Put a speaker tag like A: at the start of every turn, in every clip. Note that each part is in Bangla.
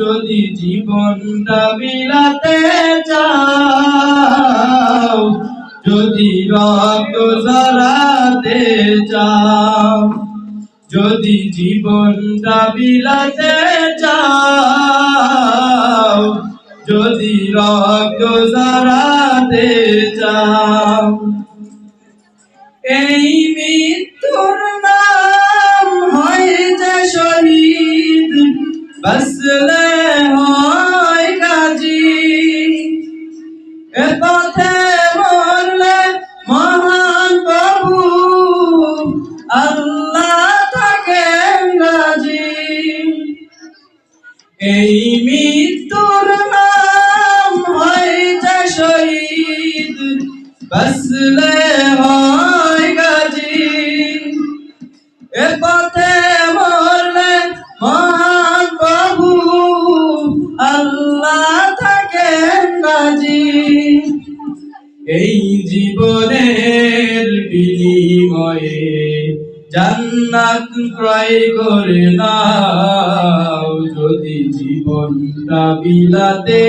A: যদি জীবনটা বিলাতে চাও, যদি রক্ত ঝরাতে চাও, যদি জীবনটা বিলাতে চাও, যদি রক্ত ঝরাতে চাও, এই মৃত্যুর নাম হয় যে শহীদ, বাঁচলে হয় গাজী। এ পথে মরলে মহান প্রভু আল্লাহ থাকেন রাজি। এই মৃত্যুর নাম হয় যে শহীদ, বাঁচলে হয় গাজী। এ পথে মরলে মহান প্রভু আল্লাহ থাকেন রাজি। এই জীবনের বিনিময়ে জান্নাত ক্রয় করে নাও, যদি জীবনটা বিলাতে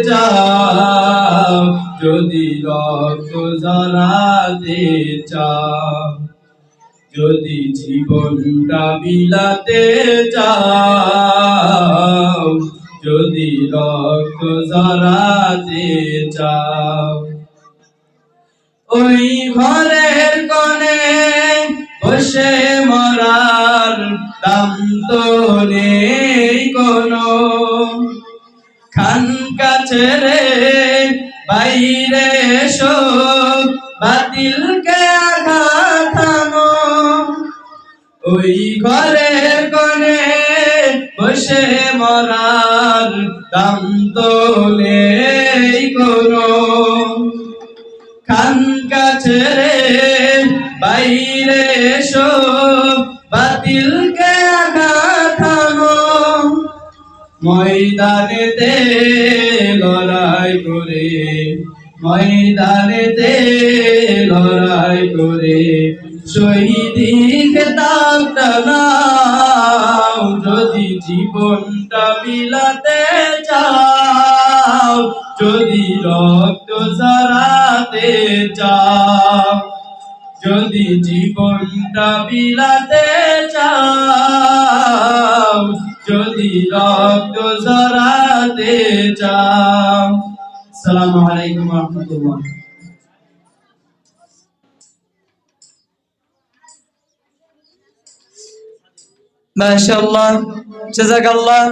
A: চাও, যদি রক্ত ঝরাতে চাও, যদি জীবনটা বিলাতে চাও, যদি রক্ত ঝরাতে চাও। ওই ঘরের কোণে বসে মরার দাম তো নেই কোনো, খানকা ছেড়ে বাইরে এসো, বাতিলকে আঘাত হানো। ওই ঘরের কোণে বসে মরার দাম তো নেই কোনো, খানকা ছেড়ে বাইরে এসো, বাতিলকে আঘাত হানো। ময়দানেতে লড়াই করে, ময়দানেতে লড়াই করে শহীদি খেতাবটা নাও, যদি জীবনটা বিলাতে চাও, যদি রক্ত ঝরাতে চাও, যদি জীবনটা বিলাতে চাও, যদি রক্ত ঝরাতে চাও। আসসালামু আলাইকুম ওয়া রাহমাতুল্লাহ।
B: মাশাআল্লাহ, জাযাকাল্লাহ।